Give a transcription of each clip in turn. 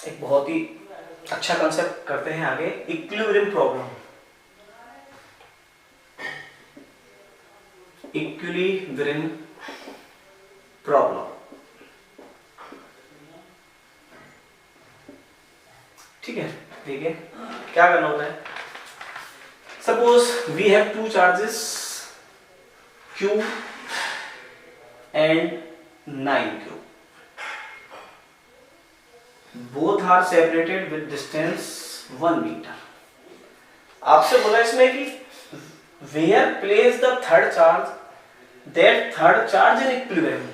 एक बहुत ही अच्छा कंसेप्ट करते हैं आगे, इक्विलिब्रियम प्रॉब्लम। इक्विलिब्रियम प्रॉब्लम, ठीक है। देखिए क्या करना होता है। Suppose we have two charges Q and 9Q. Both are separated with distance 1 meter. आपसे बोला इसमें कि where place the third charge, that third charge in equilibrium.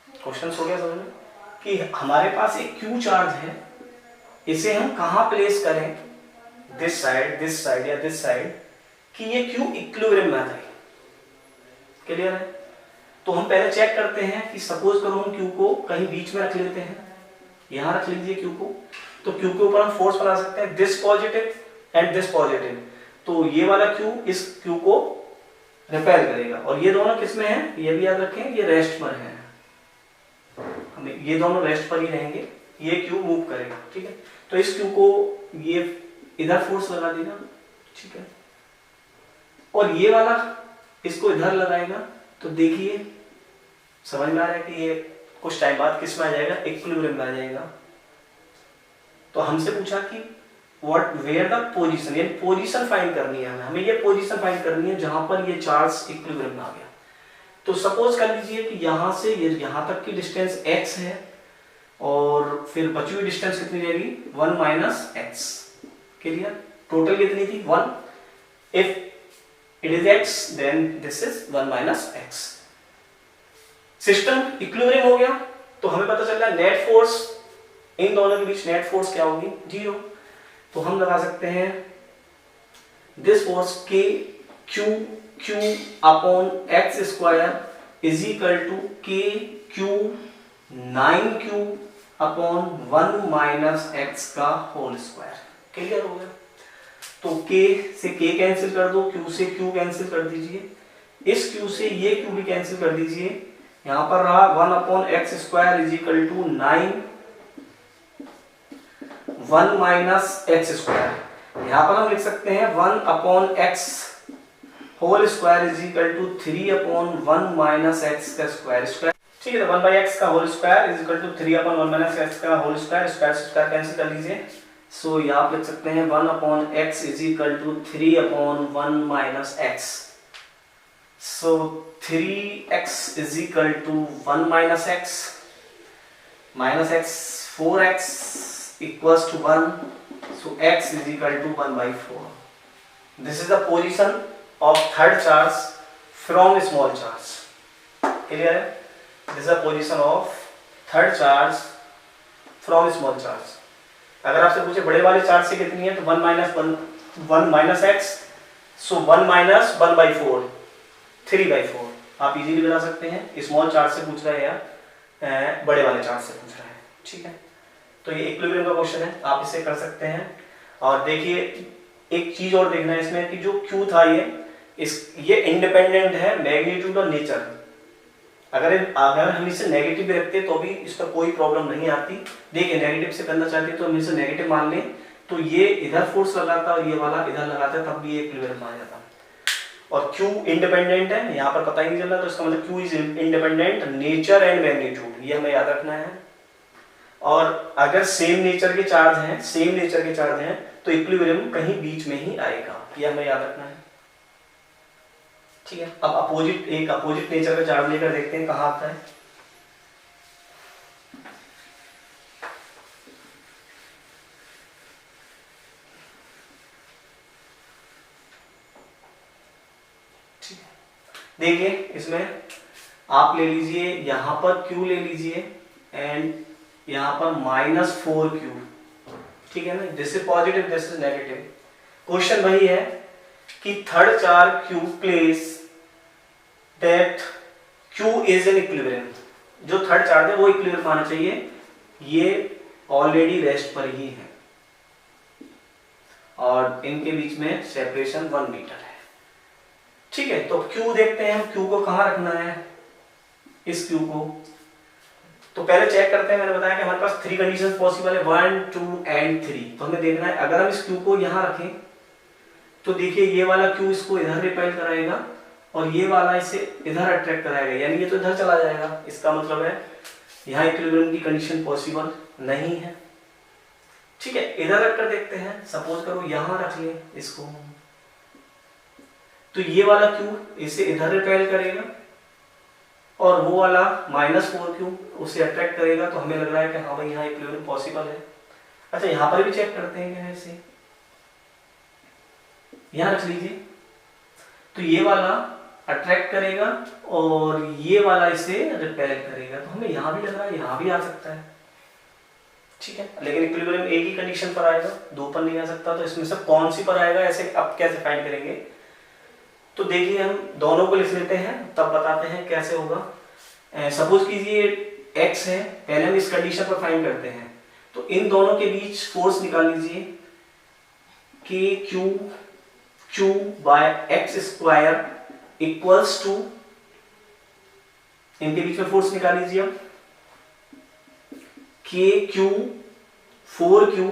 Question हो गया समझ में कि हमारे पास एक Q चार्ज है, इसे हम कहां प्लेस करें, दिस साइड या दिस साइड, कि ये Q इक्विलिब्रियम में आ जाए। क्लियर है? तो हम पहले चेक करते हैं कि सपोज करो हम Q को कहीं बीच में रख लेते हैं, यहां रख लीजिए Q को, तो Q के ऊपर हम फोर्स बना सकते हैं this positive and this positive, तो ये वाला Q इस Q को रिपेल करेगा, और ये दोनों किस में है, ये भी याद रखें, ये रेस्ट पर है, हमें ये दोनों रेस्ट पर ही रहेंगे, ये Q मूव करेगा, ठीक है। तो इस Q को ये इधर फोर्स लगा देगा, ठीक है, और ये वाला इसको इधर लगाएगा, तो देखिए समझ में आ रहा है कि ये कुछ टाइम बाद किस में आ जाएगा, इक्विलिब्रियम में आ जाएगा। तो हमसे पूछा कि व्हाट वेयर द पोजीशन, यानी पोजीशन फाइंड करनी है हमें ये पोजीशन फाइंड करनी है जहां पर ये चार्ज इक्विलिब्रियम में आ गया। तो सपोज कर लीजिए कि यहां से ये यहां तक की डिस्टेंस x है, और फिर बची हुई डिस्टेंस कितनी रहेगी, 1 माइनस एक्स। क्लियर? टोटल कितनी थी, 1। If it is x then this is 1 minus x। System equilibrium हो गया, तो हमें पता चल रहा है नेट फोर्स, इन दोनों के बीच नेट फोर्स क्या होगी, 0। तो हम लगा सकते हैं this force k q upon x square is equal to k q 9q upon 1 minus x का होल स्क्वायर। क्लियर हो गया? तो k से k कैंसिल कर दो, q से q कैंसिल कर दीजिए, इस q से ये q भी कैंसिल कर दीजिए, यहां पर रहा 1 upon x square is equal to 9 1 minus x square. यहां पर हम लिख सकते हैं 1 upon x whole square is equal to 3 upon 1 minus x का स्क्वायर। ठीक है, तो 1 बाई एक्स का whole square is equal to 3 upon 1 minus x का होल स्क्वायर, स्क्वायर से स्क्वायर कैंसिल कर लीजिए। सो यहाँ आप लिख सकते हैं 1 upon x is equal to 3 upon 1 minus x. So 3x is equal to 1 minus X 4x equals to 1, so x is equal to 1 by 4। This is the position of third charge from small charge. Clear है? This is the position of third charge from small charge. अगर आपसे पूछे बड़े वाले charge से कितनी है, तो 1 minus x, so 1 minus 1 by 4 3 by 4 आप इजीली बना सकते हैं। स्मॉल चार्ज से पूछ रहा है या बड़े वाले चार्ज से पूछ रहा है, ठीक है। तो ये इक्विलिब्रियम का क्वेश्चन है, आप इसे कर सकते हैं। और देखिए एक चीज और देखना है इसमें कि जो Q था ये इंडिपेंडेंट है मैग्नीट्यूड और नेचर। अगर हम इसे नेगेटिव भी रखते तो भी इसका कोई प्रॉब्लम नहीं आती। देखिए नेगेटिव से करना चाहते तो हम इसे नेगेटिव मान लें, तो ये इधर फोर्स लगाता और ये वाला इधर लगाता तब भी ये इक्विलिब्रियम आ जाता। और Q इंडिपेंडेंट है, यहाँ पर पता ही नहीं चल रहा, तो इसका मतलब Q is independent nature and magnitude, ये हमें याद रखना है। और अगर सेम नेचर के चार्ज हैं तो इक्विलिब्रियम कहीं बीच में ही आएगा, ये हमें याद रखना है, ठीक है। अब अपोजिट नेचर का चार्ज लेकर देखते हैं कहाँ आता है। ठीक है, देखिए इसमें आप ले लीजिए, यहां पर Q ले लीजिए एंड यहां पर -4Q, ठीक है ना। This is positive, this is negative. Question वही है कि third charge Q place that Q is an equilibrium. जो थर्ड चार्ज है वो इक्विलिब्रियम आना चाहिए, ये ऑलरेडी रेस्ट पर ही है और इनके बीच में सेपरेशन 1 मीटर है, ठीक है। तो Q देखते हैं हम Q को कहां रखना है, इस Q को, तो पहले चेक करते हैं, मैंने बताया कि हमारे पास 3 कंडीशन पॉसिबल है, 1 2 एंड 3। तो हमें देखना है अगर हम इस क्यू को यहाँ रखें तो देखिए ये वाला क्यू इसको इधर रिपेल कराएगा और ये वाला इसे इधर अट्रैक्ट कराएगा, यानी ये तो इधर चला जाएगा। इसका मतलब है यहाँ इक्विलिब्रियम की कंडीशन पॉसिबल नहीं है। ठीक है, इधर रखकर देखते हैं। सपोज करो यहाँ रख ले इसको, तो ये वाला क्यू इसे इधर रिपेल करेगा और वो वाला -4q उसे अट्रैक्ट करेगा। तो हमें लग रहा है कि हाँ भाई यहाँ इक्विलिब्रियम पॉसिबल है। अच्छा, यहाँ पर भी चेक करते हैं क्या ऐसे, यहाँ रख लीजिए, तो ये वाला अट्रैक्ट करेगा और ये वाला इसे रिपेल करेगा। तो हमें यहाँ भी लग रहा है यहाँ भी आ सकता है। ठीक है, लेकिन इक्विलिब्रियम एक ही कंडीशन पर आएगा, 2 पर नहीं आ सकता। तो इसमें से कौन सी पर आएगा, ऐसे अब कैसे फाइंड करेंगे? तो देखिए हम दोनों को लिख लेते हैं, तब बताते हैं कैसे होगा। सपोज कीजिए x है, पहले हम इस कंडीशन पर फाइंड करते हैं। तो इन दोनों के बीच फोर्स निकाल लीजिए कि q by x square equals to, इनके बीच में फोर्स निकाल लीजिए अब, q 4q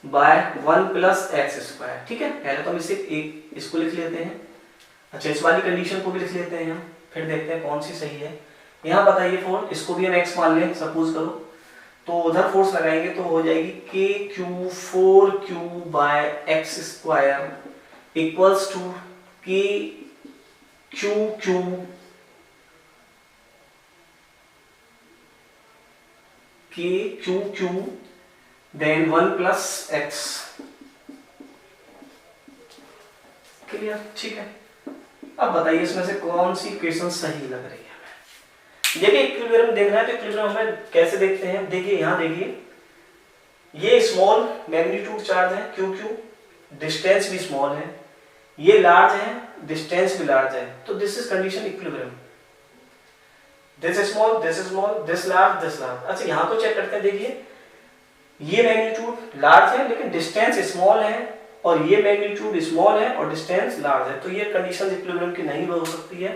by 1 plus x square. ठीक है, पहले तो हम इसे इसको लिख लेते हैं। अच्छा, इस वाली कंडीशन को भी लिख लेते हैं हम, फिर देखते हैं कौन सी सही है। यहाँ बताइए फोर्स, इसको भी हम x मान लें सपोज करो, तो उधर फोर्स लगाएंगे तो हो जाएगी k q 4q by x square equals to k q then 1 plus x. Clear? ठीक है, अब बताइए इसमें से कौन सी इक्वेशन सही लग रही है हमें। देखिए इक्विलिब्रियम देखना है तो इक्विलिब्रियम हमें कैसे देखते हैं, देखिए यहाँ देखिए, ये स्मॉल मैग्नीट्यूड चार्ज है क्यू, डिस्टेंस भी स्मॉल है, ये लार्ज है, डिस्टेंस भी लार्ज है। तो this is condition equilibrium, this is small, this is small, this large, this large. अच्छा, यहाँ को चेक करते हैं। देखिए ये मैग्नीट्यूड लार्ज है लेकिन डिस्टेंस स्मॉल है, और ये मैग्नीट्यूड स्मॉल है और डिस्टेंस लार्ज है। तो ये कंडीशन इक्विलिब्रियम की नहीं हो सकती है।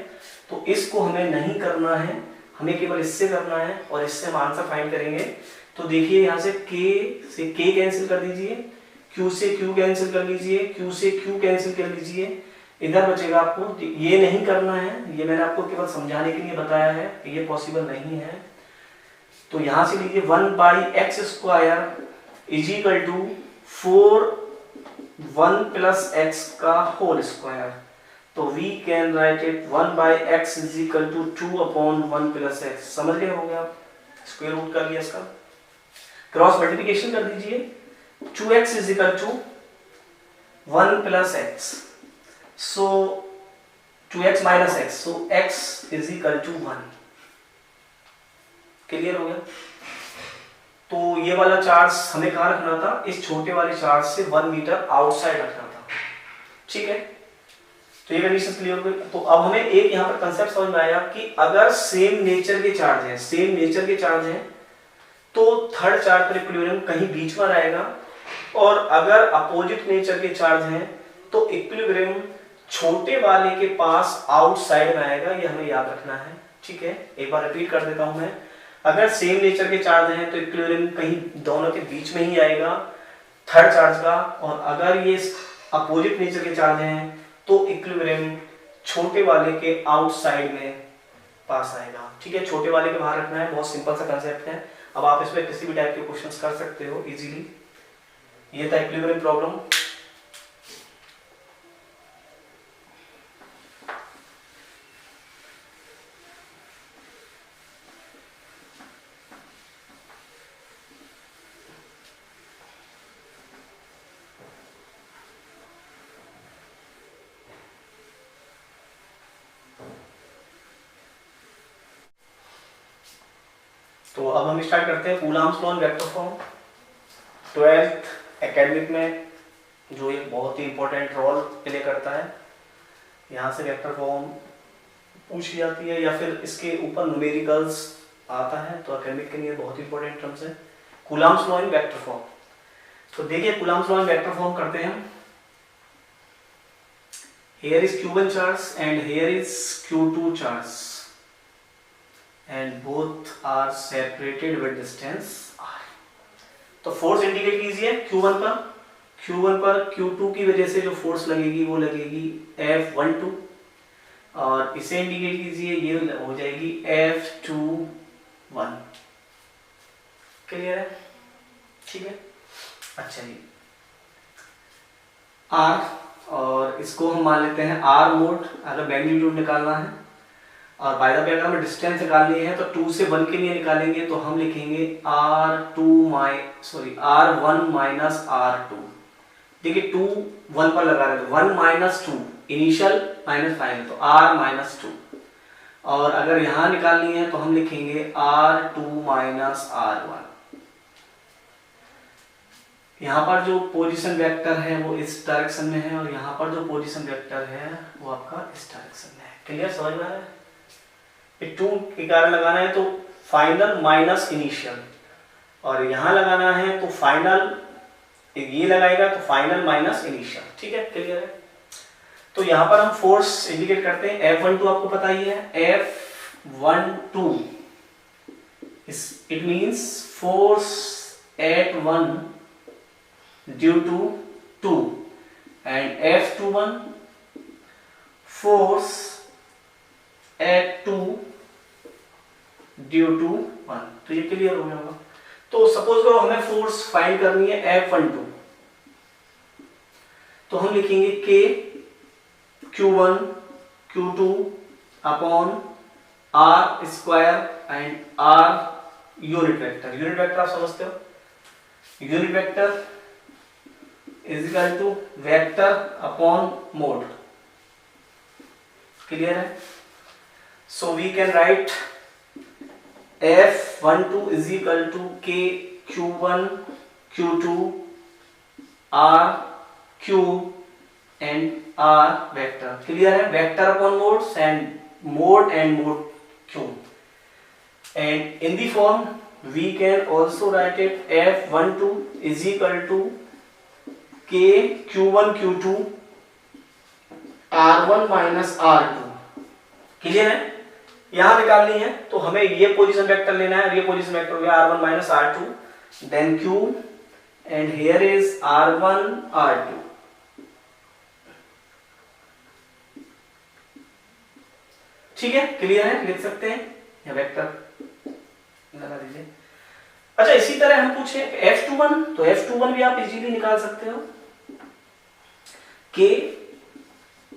तो इसको हमें नहीं करना है, हमें केवल इससे करना है और इससे हम आंसर फाइंड करेंगे। तो देखिए यहाँ से k कैंसिल कर दीजिए, q से q कैंसिल कर लीजिए, q से q कैंसिल कर लीजिए, इधर बचेगा आपको। ये नहीं करना है, ये मैंने आपको केवल समझाने के लिए बताया है कि ये पॉसिबल नहीं है। तो यहां से लीजिए 1 by x square is equal to 4 1 plus x का होल स्क्वायर। तो we can write it 1 by x is equal to 2 upon 1 plus x. समझ गए होंगे आप, स्क्वायर रूट कर लिया इसका, क्रॉस मल्टीप्लिकेशन कर दीजिए, 2x is equal to 1 plus x, so 2x minus x, so x is equal to 1। Clear हो गया? तो ये वाला चार्ज हमें कहाँ रखना था, इस छोटे वाले चार्ज से 1 मीटर आउटसाइड रखना था। ठीक है, तो ये कंडीशन क्लियर हो गई। तो अब हमें एक यहाँ पर कंसेप्ट समझ में आया कि अगर सेम नेचर के चार्ज हैं, तो थर्ड चार्ज पर इक्विलिब्रियम कहीं बीच में रहेगा, और अगर अपोजिट नेचर के चार्ज हैं तो इक्विलिब्रियम छोटे वाले के पास आउटसाइड में आएगा। ये हमें याद रखना है। ठीक है, एक बार रिपीट कर देता हूं मैं। अगर सेम नेचर के चार्ज हैं तो इक्विलिब्रियम कहीं दोनों के बीच में ही आएगा थर्ड चार्ज का, और अगर ये अपोजिट नेचर के चार्ज हैं तो इक्विलिब्रियम छोटे वाले के आउटसाइड में पास आएगा। ठीक है, छोटे वाले के बाहर रखना है, बहुत सिंपल सा कंसेप्ट है। अब आप इसमें किसी भी टाइप के क्वेश्चंस कर सकते हो इजीली। ये था इक्विलिब्रियम प्रॉब्लम। तो अब हम स्टार्ट करते हैं Coulomb's law in vector form. 12th academic में जो एक बहुत ही इंपॉर्टेंट रोल प्ले करता है, यहाँ से वेक्टर फॉर्म पूछी जाती है या फिर इसके ऊपर न्यूमेरिकल्स आता है, तो एकेडमिक के लिए बहुत इंपॉर्टेंट टर्म्स है Coulomb's law in vector form. तो देखिए Coulomb's law in vector form करते हैं हम। Here is Q1 charge and here is Q2 charge and both are separated with distance r। तो फोर्स इंडिकेट कीजिए Q1 पर Q2 की वजह से जो फोर्स लगेगी वो लगेगी F12, और इसे इंडिकेट कीजिए, ये हो जाएगी F21। क्लियर है? ठीक है। अच्छा जी, R, और इसको हम मान लेते हैं R मोड अगर मैग्नीट्यूड निकालना है, और बाय द वे अगर हमें डिस्टेंस निकालनी है तो 2 से 1 के लिए निकालेंगे, तो हम लिखेंगे R1 माइनस R2। देखिए 2 1 पर लगा रहे, 1 माइनस 2 इनिशियल माइनस फाइनल, तो R माइनस 2। और अगर यहां निकालनी है तो हम लिखेंगे R2 माइनस R1। यहाँ पर जो पोजीशन वेक्टर है वो इस डायरेक्शन में है, और यहाँ पर जो पोजीशन वेक्टर है वो आपका इस डायरेक्शन में है। क्लियर? समझ में आ रहा है? 2 के कारण लगाना है तो फाइनल माइनस इनिशियल, और यहाँ लगाना है तो फाइनल, ये लगाएगा तो फाइनल माइनस इनिशियल। ठीक है? क्लियर है? तो यहाँ पर हम फोर्स इंडिकेट करते हैं। F12 आपको पता ही है, F12 it means force at 1 due to 2, and F21 force at 2 due to 1। तो ये क्लियर हो गया होगा। तो सपोज करो हमें फोर्स फाइंड करनी है F12, तो हम लिखेंगे K Q1 Q2 upon R square and R unit vector. Unit vector आप समझते हो, unit vector is equal to vector upon mode। Clear है? So we can write F12 is equal to K Q1 Q2 R Q and R vector। Clear है? vector upon modes and mode Q, and in the form we can also write it F12 is equal to K Q1 Q2 R1 minus R2। Clear है? यहां निकालनी है तो हमें ये position vector लेना है, ये पोजीशन वेक्टर हो गया R1 minus R2, then Q, and here is R1 R2। ठीक है? क्लियर है? लिख सकते हैं या वेक्टर लगा दीजिए। अच्छा, इसी तरह हम पूछे F21, तो F21 भी आप इजीली निकाल सकते हो। K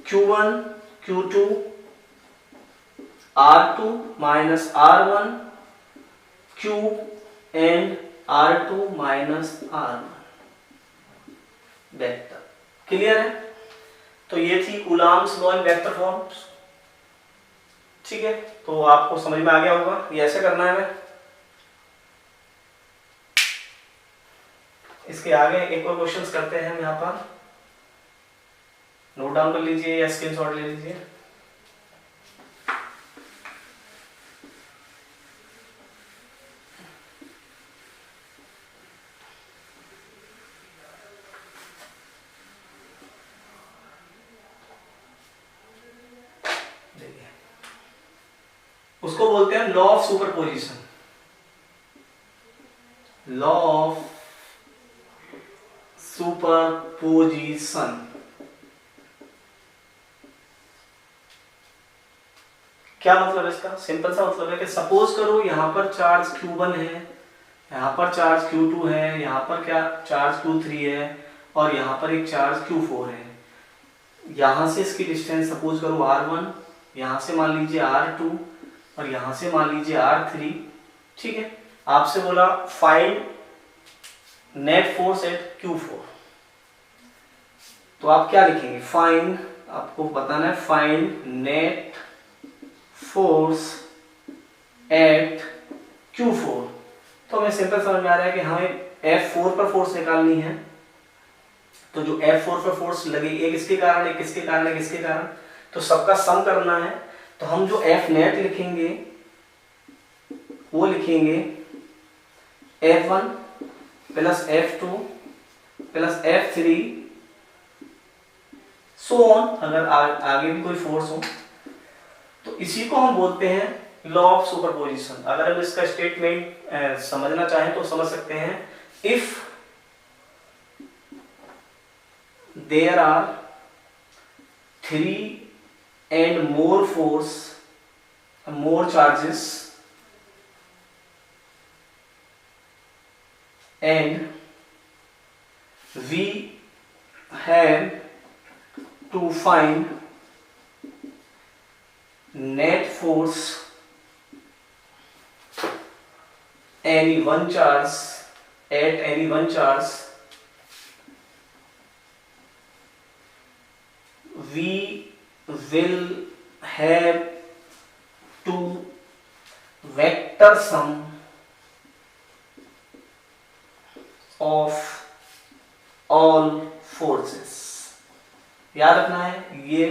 Q1 Q2 R2 minus R1 Q and R2 minus R1 vector. Clear है? तो ये थी Coulomb's law in vector forms. ठीक है? तो आपको समझ में आ गया होगा, ये ऐसे करना है हमें। इसके आगे एक और क्वेश्चंस करते हैं हम, यहाँ पर नोट डाउन कर लीजिए या स्क्रीनशॉट ले लीजिए। देखिए, उसको बोलते हैं law of superposition. Law of superposition क्या मतलब है इसका? सिंपल सा मतलब है कि सपोज करो यहां पर चार्ज Q1 है, यहां पर चार्ज Q2 है, यहां पर क्या चार्ज Q3 है, और यहां पर एक चार्ज Q4 है। यहां से इसकी डिस्टेंस सपोज करो R1, यहां से मान लीजिए R2, और यहां से मान लीजिए R3। ठीक है? आपसे बोला find net force at Q4, तो आप क्या लिखेंगे? फाइंड, आपको बताना है find net force at Q4। तो हमें सिंपल समझ में आ रहा है कि हमें F4 पर फोर्स निकालनी है, तो जो F4 पर फोर्स लगेगी, एक इसके कारण, एक इसके कारण, एक इसके कारण, तो सबका सम करना है। तो हम जो F नेट लिखेंगे वो लिखेंगे F1 plus F2 plus F3 so on, अगर आगे भी कोई फोर्स हो। तो इसी को हम बोलते हैं लॉ ऑफ सुपरपोजिशन। अगर हम इसका स्टेटमेंट समझना चाहें तो समझ सकते हैं, if there are 3 and more charges and we have to find net force any one charge at any one charge, we will have to vector sum of all forces। याद रखना है, ये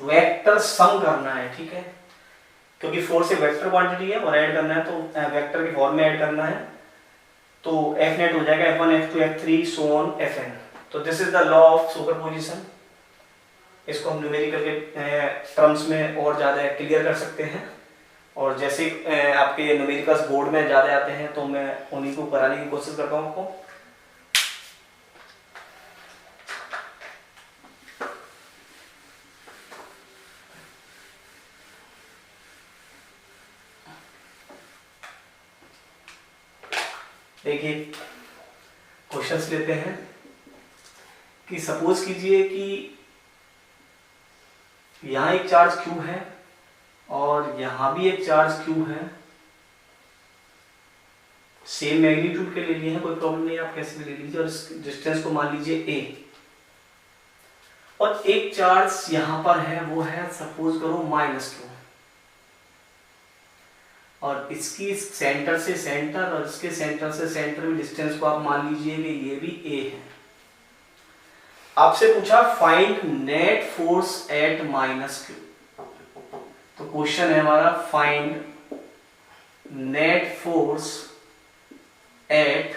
वेक्टर सम करना है, ठीक है, क्योंकि force एक वेक्टर क्वांटिटी है और ऐड करना है तो वेक्टर की फॉर्म में ऐड करना है। तो एफ नेट हो जाएगा F1 F2 F3 so on Fn। तो this is the law of superposition. इसको हम न्यूमेरिकल के टर्म्स में और ज़्यादा क्लियर कर सकते हैं, और जैसे आपके न्यूमेरिकल्स बोर्ड में ज़्यादा आते हैं तो मैं उन्हीं को कराने की कोशिश करता हूँ आपको। देखिए क्वेश्चंस लेते हैं कि सपोज कीजिए कि यहाँ एक चार्ज Q है और यहाँ भी एक चार्ज Q है, सेम मैग्नीट्यूड के ले लिए हैं, कोई प्रॉब्लम नहीं, आप कैसे भी ले लीजिए, और इस डिस्टेंस को मान लीजिए A, और एक चार्ज यहाँ पर है, वो है सपोज करो -Q, और इसकी सेंटर से सेंटर और इसके सेंटर से सेंटर में डिस्टेंस को आप मान लीजिए कि ये भी A है। आपसे पूछा find net force at -Q, तो क्वेश्चन है हमारा find net force at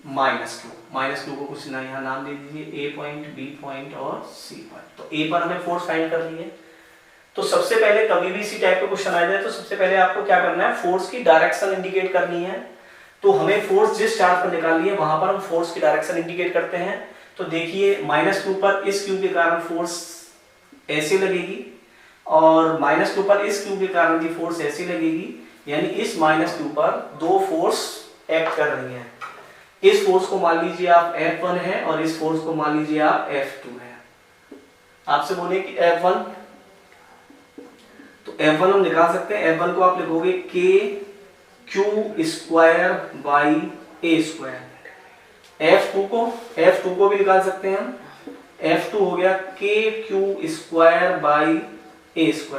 -Q को कुछ ना यहाँ नाम दे दीजिए, A पॉइंट, B पॉइंट और C पॉइंट। तो A पर हमें फोर्स फाइंड कर लिए। तो सबसे पहले कभी भी इसी टाइप का क्वेश्चन आ जाए तो सबसे पहले आपको क्या करना है, फोर्स की डायरेक्शन इंडिकेट करनी है। तो हमें फोर्स जिस चार्ज पर निकालनी है वहां पर हम फोर्स की डायरेक्शन इंडिकेट करते हैं। तो देखिए -Q पर इस Q के कारण फोर्स ऐसे लगेगी, और -Q पर इस Q के कारण की फोर्स ऐसे लगेगी, यानी इस -Q पर दो फोर्स एक्ट कर रही हैं। इस फोर्स को मान लीजिए आप F1 है और इस फोर्स को मान लीजिए आप F2 है। आपसे बोले कि F1, तो F1 हम निकाल सकते हैं। F1 को आप लिखोगे KQ² बाई A²। F2 को भी निकाल सकते हैं हम। F2 हो गया KQ² बाई A²।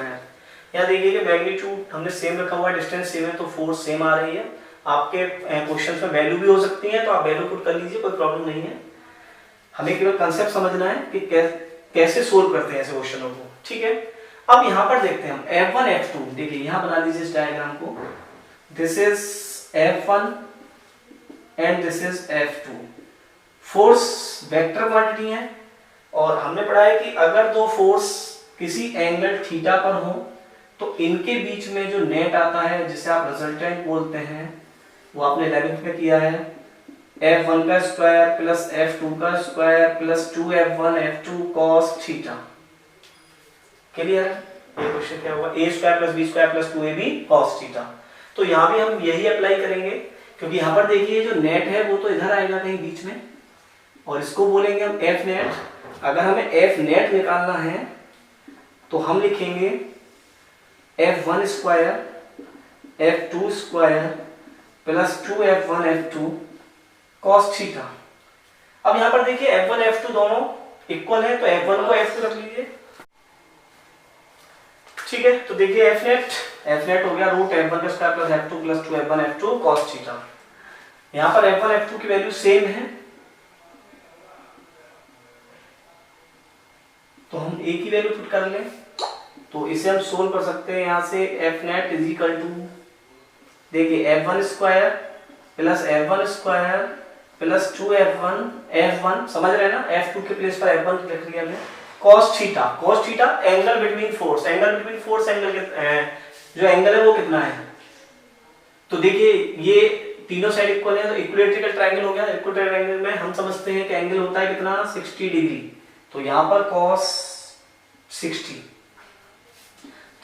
यहाँ देखिए कि मैग्नीट्यूड हमने सेम रखा हुआ है, डिस्टेंस सेम है, तो फोर्स सेम आ रही है। आपके क्वेश्चन में वैल्यू भी हो सकती है तो आप वैल्यू पुट कर लीजिए, कोई प्रॉब्लम नहीं है। हमें केवल कंसेप्ट समझना है कि कैसे सोल्व करते हैं ऐसे क्वेश्चनों को, ठीक है। अब यहाँ पर देखते हैं हम F1 F2। देखिए यहाँ बना लीजिए इस डायग्राम को, this is F1 and this is F2। Force vector quantity है, और हमने पढ़ा है कि अगर दो फोर्स किसी एंगल थीटा पर हो तो इनके बीच में जो नेट आता है जिसे आप रिजल्टेंट बोलते हैं, वो आपने 11th में किया है, F1 का स्क्वायर प्लस F2 का square plus 2F1 F2 cos theta. Clear है? ये क्वेश्चन क्या होगा, A² plus B² plus 2AB cos theta. तो यहाँ भी हम यही अप्लाई करेंगे, क्योंकि यहाँ पर देखिए जो नेट है वो तो इधर आएगा कहीं बीच में, और इसको बोलेंगे हम F नेट। अगर हमें F नेट निकालना है तो हम लिखेंगे F1 square F2 square plus 2F1 F2 cos theta. अब यहाँ पर देखिए F1 F2 दोनों इक्वल है, तो F1 को F2 रख लीजिए, ठीक है। तो देखिए F नेट हो गया रूट F1 का square plus F2 plus 2F1 F2 cos theta. यहाँ पर F1 F2 की वैल्यू सेम है, तो हम एक ही वैल्यू पुट कर लें, तो इसे हम सोल्व कर सकते हैं। यहाँ से F net is equal to, देखिए F1 square plus F1 square plus 2F1 समझ रहे हैं ना, F2 के प्लेस पर F1 लिख लिया हमने, cos theta angle between force, angle जो एंगल है वो कितना है। तो देखिए ये तीनों साइड इक्वल है, तो इक्विलैटरल ट्रायंगल हो गया। इक्विलैटरल ट्रायंगल में हम समझते हैं कि एंगल होता है कितना 60 डिग्री, तो यहाँ पर cos 60,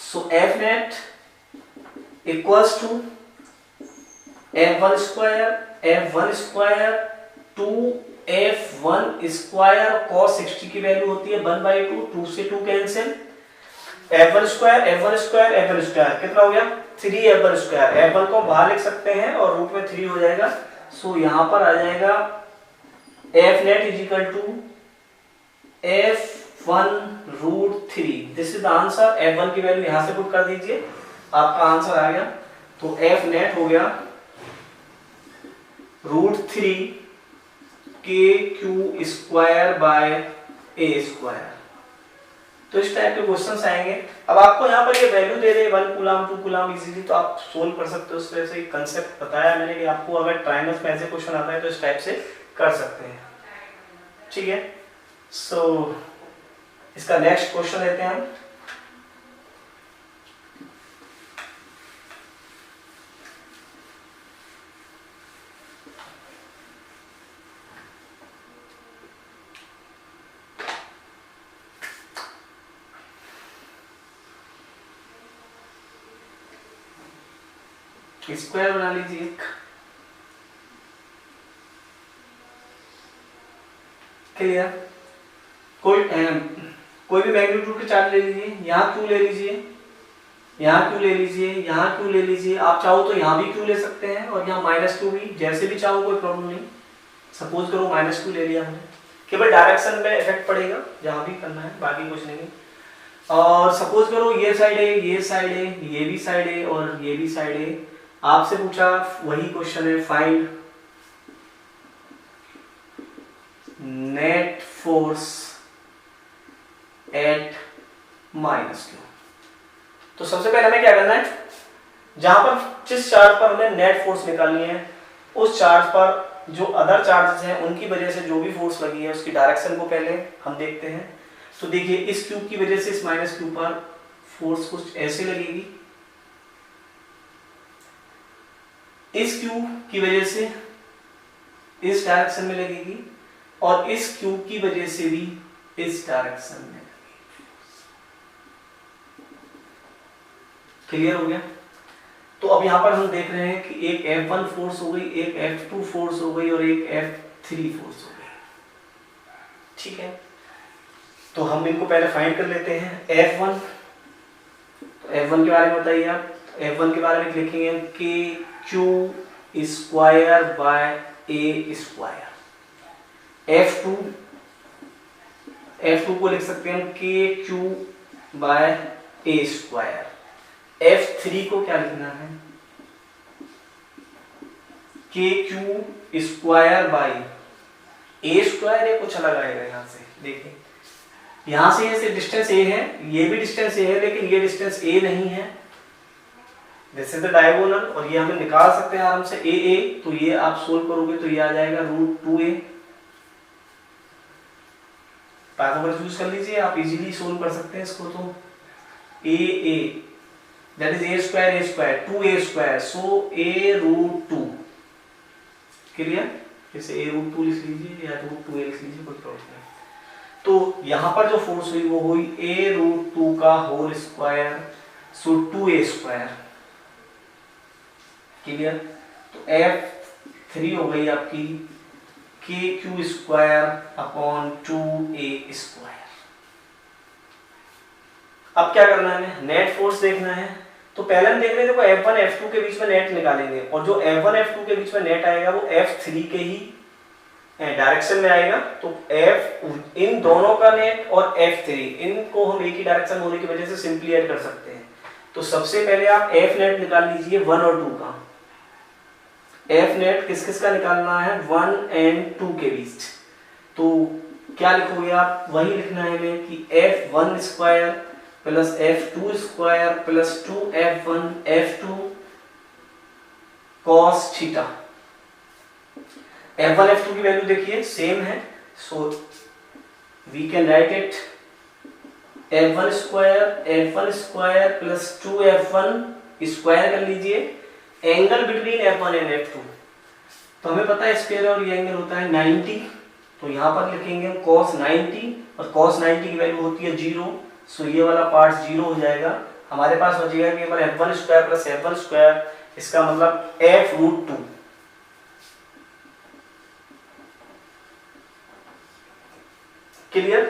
so F net equals to F1 square two F1 square cos 60 की वैल्यू होती है 1/2, 2 से 2 कैंसिल, F1 स्क्वायर कितना हो गया 3F1 स्क्वायर। F1 को बाहर लिख सकते हैं और रूट में 3 हो जाएगा। सो यहां पर आ जाएगा F net is equal to F1√3। This is the answer. F1 की वैल्यू यहां से पुट कर दीजिए, आपका आंसर आ गया। तो F नेट हो गया √3 KQ square by A square. तो इस टाइप के क्वेश्चंस आएंगे। अब आपको यहाँ पर ये वैल्यू दे रहे 1 कूलम 2 कूलम इजीली, तो आप सोल्व कर सकते हो। उस तरह से कंसेप्ट बताया मैंने कि आपको अगर ट्रायंगल्स में ऐसे क्वेश्चन आता है तो इस टाइप से कर सकते हैं, ठीक है। सो इसका नेक्स्ट क्वेश्चन लेते हैं हम। स्क्वायर बना लीजिए एक, क्लियर। कोई भी मैग्नीट्यूड के चार्ज ले लीजिए, यहाँ क्यू ले लीजिए, यहाँ क्यू ले लीजिए, यहाँ क्यू ले लीजिए। आप चाहो तो यहाँ भी क्यू ले सकते हैं और यहाँ -2 भी, जैसे भी चाहो कोई प्रॉब्लम नहीं। सपोज करो -2 ले लिया हमने, केवल डायरेक्शन में इफेक्ट पड़ेगा जहाँ भी करना है, बाकी कुछ नहीं। और सपोज करो ये साइड है, ये साइड है, ये भी साइड है और ये भी साइड है। आपसे पूछा वही क्वेश्चन है, find net force at -q। तो सबसे पहले हमें क्या करना है, जहां पर जिस चार्ज पर हमें नेट फोर्स निकालनी है उस चार्ज पर जो अदर चार्जेस हैं उनकी वजह से जो भी फोर्स लगी है उसकी डायरेक्शन को पहले हम देखते हैं। तो देखिए इस क्यूब की वजह से इस -q पर फोर्स कुछ ऐसे लगेगी, इस क्यूब की वजह से इस डायरेक्शन में लगेगी और इस क्यूब की वजह से भी इस डायरेक्शन में लगेगी। क्लियर हो गया। तो अब यहां पर हम देख रहे हैं कि एक F1 फोर्स हो गई, एक F2 फोर्स हो गई और एक F3 फोर्स हो गई, ठीक है। तो हम इनको पहले फाइंड कर लेते हैं। F1, तो F1 के बारे में बताइए आप। F1 के बारे में लिखेंगे कि Q square by A square. F2 को लिख सकते हैं हम KQ bye A square. F3 को क्या लिखना है, KQ square by A square. ये कुछ अलग आएगा यहाँ से, देखिए यहाँ से ये डिस्टेंस A है, ये भी डिस्टेंस A है, लेकिन ये डिस्टेंस A नहीं है। दिस इज द डायगोनल और ये हम निकाल सकते हैं आराम से AA। तो ये आप सोल्व करोगे तो ये आ जाएगा √2A। पाइथागोरस यूज कर लीजिए, आप इजीली सोल्व कर सकते हैं इसको। तो AA that is A square 2A square, so A√2। Clear. जैसे A√2 लिख लीजिए या √2A लिख लीजिए, कोई प्रॉब्लम नहीं। तो यहाँ पर जो फोर्स हुई वो हुई A√2 का होल स्क्वायर, सो 2A स्क्वायर। क्लियर। तो F3 हो गई आपकी KQ square upon 2A square. अब क्या करना है, हमें नेट फोर्स देखना है। तो पहले हम देख रहे थे देखो F1 F2 के बीच में नेट निकालेंगे और जो F1 F2 के बीच में नेट आएगा वो F3 के ही डायरेक्शन में आएगा। तो F इन दोनों का नेट और F3 इनको हम एक ही डायरेक्शन होने की वजह से सिंपली ऐड कर सकते हैं। तो सबसे पहले आप F नेट निकाल लीजिए 1 और 2 का। F नेट किस किस का निकालना है, 1 और 2 के बीच। तो क्या लिखोगे आप, वही लिखना है हमें कि F1 square plus F2 square plus 2F1 F2 cos theta. F1 F2 की वैल्यू देखिए सेम है, so we can write it F1 square plus 2F1 square कर लीजिए angle between F1 and F2। तो हमें पता है स्क्वायर और ये एंगल होता है 90, तो यहाँ पर लिखेंगे हम cos 90 और cos 90 की वैल्यू होती है 0, सो ये वाला पार्ट 0 हो जाएगा। हमारे पास बचेगा केवल F1 square plus F1 square, इसका मतलब F√2। क्लियर?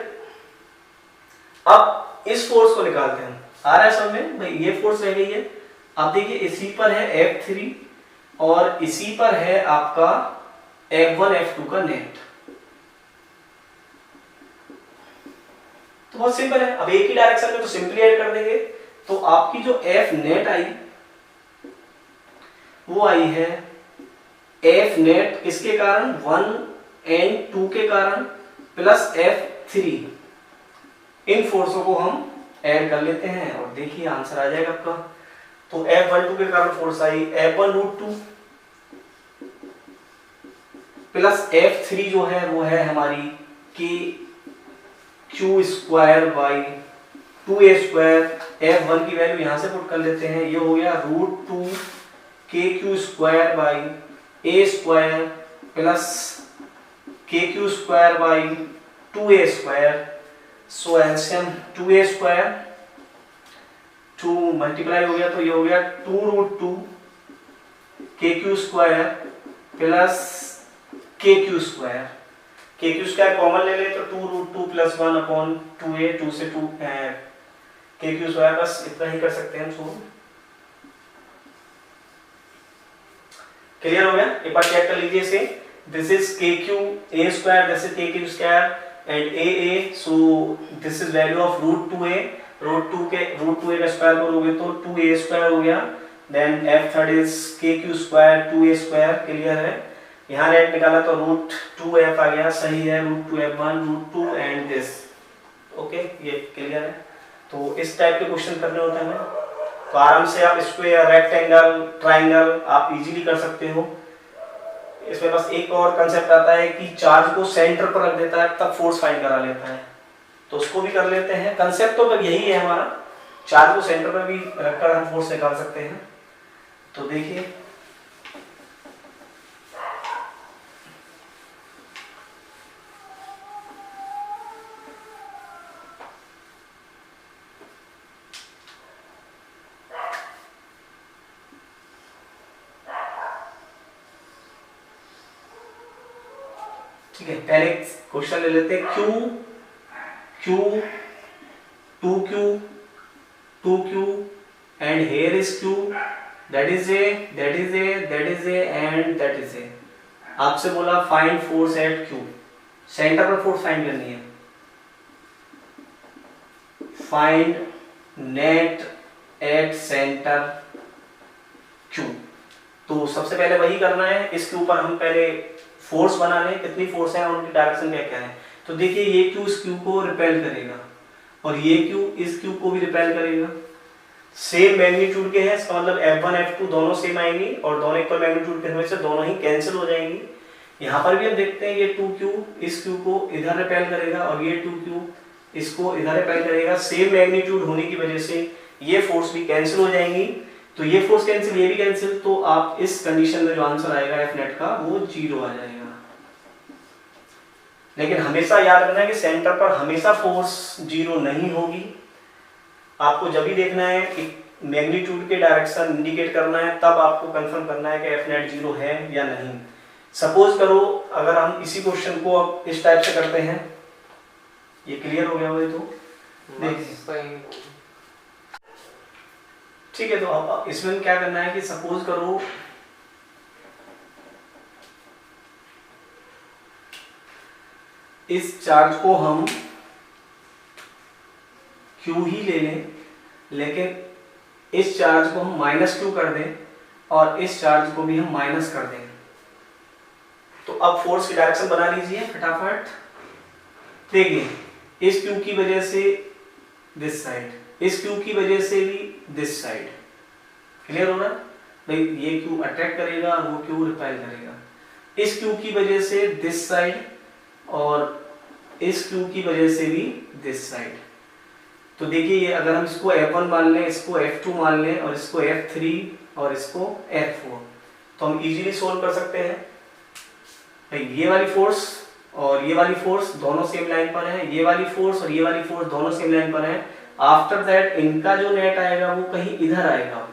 अब इस फोर्स को निकालते हैं, आ रहा है समझ में भाई, ये फोर्स रह गई है। अब देखिए इसी पर है F3 और इसी पर है आपका F1 F2 का नेट। तो बहुत सिंपल है, अब एक ही डायरेक्शन में तो सिंपली ऐड कर देंगे। तो आपकी जो F नेट आई वो आई है F नेट किसके कारण, 1 एंड 2 के कारण, प्लस F3। इन फोर्सों को हम ऐड कर लेते हैं और देखिए आंसर आ जाएगा आपका। तो F12 के कारण फोर्स आई F1√2 प्लस F3 जो है वो है हमारी KQ square by 2A square. F1 की वैल्यू यहां से पुट कर लेते हैं, ये हो गया √2 KQ square by A square plus KQ square by 2A square. So LCM 2A square 2 multiply हो गया तो ये हो गया 2√2 KQ square plus KQ square. KQ square common ले ले तो 2√2 प्लस 1/2A, 2 से 2 KQ स्क्वायर, बस इतना ही कर सकते हैं हम। क्लियर हो गया? एक बार चेक कर लीजिए इसे। This is KQ A square, this is KQ square and AA, so this is value of √2A। √2A का स्क्वायर करोगे तो 2A स्क्वायर हो गया। Then F3 is KQ square 2A square. Clear है? यहाँ रेट निकाला तो √2F आ गया, सही है, √2F1 √2 एंड दिस। ओके, ये क्लियर है? तो इस टाइप के क्वेश्चन करने होते हैं तो आराम से आप स्क्वायर, रेक्टेंगल, ट्राइंगल आप इजीली कर सकते हो। इसमें बस एक और कंसेप्ट आता है कि चार्ज को सेंटर पर रख देता है तब फोर्स फाइंड करा लेता है, तो उसको भी कर लेते हैं। कंसेप्ट तो यही है हमारा, चार्ज को सेंटर पर भी रखकर हम फोर्स निकाल सकते हैं। तो देखिए ठीक है, पहले क्वेश्चन ले लेते हैं। Q 2Q 2Q and here is Q, that is A, that is A, that is A and that is A। आपसे बोला find force at Q, centre पर फोर्स फाइंड करनी है। Find net at centre Q। तो सबसे पहले वही करना है, इसके ऊपर हम पहले फोर्स बना लें, कितनी फोर्स है और उनकी डायरेक्शन क्या क्या है। तो देखिए ये Q इस Q को रिपेल करेगा और ये Q इस Q को भी रिपेल करेगा। सेम मैग्नीट्यूड के हैं, इसका मतलब F1 F2 दोनों सेम आएंगी और दोनों इक्वल मैग्नीट्यूड के होने से दोनों ही कैंसिल हो जाएंगी। यहाँ पर भी हम देखते हैं ये 2Q इस Q को इधर रिपेल करेगा और ये 2Q इसको इधर रिपेल करेगा। सेम मैग्नीट्यूड होने की वजह से ये फोर्स भी कैंसिल हो जाएंगी। तो ये फोर्स कैंसिल, ये भी कैंसिल, तो आप इस कंडीशन में जो आंसर आएगा F नेट का वो 0 आ जाएगा। लेकिन हमेशा याद रखना है कि सेंटर पर हमेशा फोर्स 0 नहीं होगी। आपको जब भी देखना है कि मैग्नीट्यूड के डायरेक्शन इंडिकेट करना है, तब आपको कंफर्म करना है कि F नेट 0 है या नहीं। सपोज करो अगर हम इसी क्वेश्चन को अब इस टाइप से करते हैं, ये क्लियर हो गया होगा तो देखिए ठीक है। तो अब इसमें क्या करना है कि सपोज करो इस चार्ज को हम Q ही ले लें, लेकिन इस चार्ज को हम -Q कर दें और इस चार्ज को भी हम माइनस कर दें। तो अब फोर्स की डायरेक्शन बना लीजिए फटाफट। देखिए इस Q की वजह से दिस साइड, इस Q की वजह से भी दिस साइड। क्लियर हो रहा है भाई? ये Q अट्रैक्ट करेगा और वो Q रिपेल करेगा। इस Q की वजह से दिस साइड और इस Q की वजह से भी दिस साइड। तो देखिए ये अगर हम इसको F1 मान लें, इसको F2 मान लें और इसको F3 और इसको F4, तो हम इजीली सोल्व कर सकते हैं। भाई ये वाली फोर्स और ये वाली फोर्स दोनों सेम लाइन पर है, ये वाली फोर्स और ये वाली फोर्स दोनों सेम लाइन पर है। आफ्टर दैट इनका जो नेट आएगा वो कहीं इधर आएगा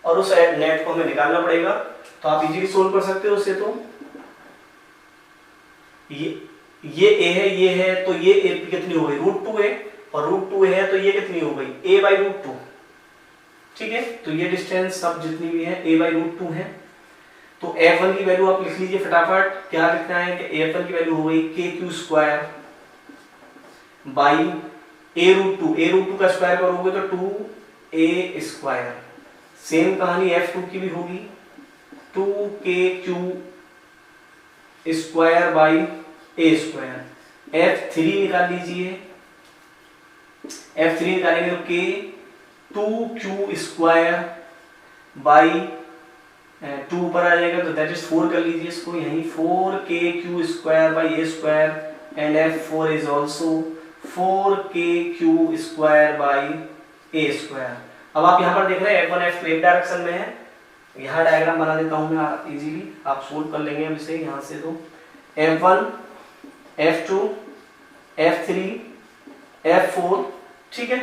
और उस नेट को हमें निकालना पड़ेगा। तो आप इजीली सोल्व कर सकते हो उससे। तो ये a है, ये है, तो ये a कितनी हो गई √2a और √2a है तो ये कितनी हो गई a/√2। ठीक है, तो ये डिस्टेंस सब जितनी भी है a/√2 है। तो F1 की वैल्यू आप लिख लीजिए फटाफट। क्या लिखना है कि F1 की वैल्यू हो गई kq² बाई a√2 का स्क्वायर करोगे तो 2a²। सेम कहानी F2 की भी होगी, 2kq² बाई a²। F3 निकाल लीजिए, F3 निकालेंगे तो k 2q² बाई 2 पर आ जाएगा तो दैट इज 4 कर लीजिए इसको यहीं, 4kq² by a² and F4 is also 4kq² by a²। अब आप यहाँ पर देख रहे हैं F1 F2 एक डायरेक्शन में है। यहाँ डायग्राम बना देता हूँ मैं, इजीली आप सोल्व कर लेंगे अब इसे यहाँ से। तो F1 F2 F3 F4, ठीक है,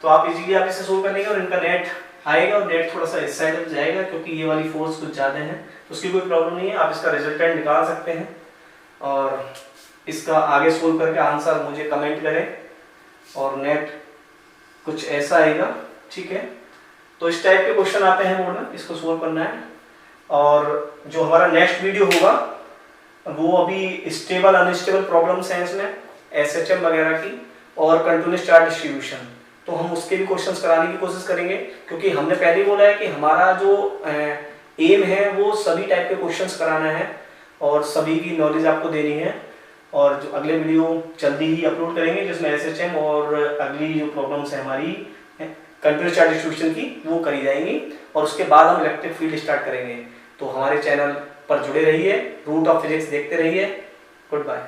तो आप इजीली आप इसे सोल्व कर लेंगे और इनका नेट आएगा और नेट थोड़ा सा इस साइड में जाएगा क्योंकि ये वाली फोर्स कुछ ज़्यादा है, तो उसकी कोई प्रॉब्लम नहीं है। आप इसका रिजल्टेंट निकाल सकते हैं और इसका आगे सोल्व करके आंसर मुझे कमेंट करें। और नेट कुछ ऐसा आएगा, ठीक है। तो इस टाइप के क्वेश्चन आते हैं बोर्ड में, इसको सोल्व करना है। और जो हमारा नेक्स्ट वीडियो होगा वो अभी स्टेबल अनस्टेबल प्रॉब्लम्स हैं इसमें, SHM वगैरह की और कंटिन्यूअस चार्ज डिस्ट्रीब्यूशन, तो हम उसके भी क्वेश्चंस कराने की कोशिश करेंगे। क्योंकि हमने पहले बोला है कि हमारा जो एम है वो सभी टाइप के क्वेश्चंस कराना है और सभी की नॉलेज आपको देनी है। और जो अगले वीडियो जल्दी ही अपलोड करेंगे जिसमें SHM और अगली जो प्रॉब्लम्स है हमारी कंटिन्यूअस चार्ज डिस्ट्रीब्यूशन की वो करी जाएंगी और उसके बाद हम इलेक्ट्रिक फील्ड स्टार्ट करेंगे। तो हमारे चैनल पर जुड़े रहिए, रूट ऑफ फिजिक्स देखते रहिए। Good bye.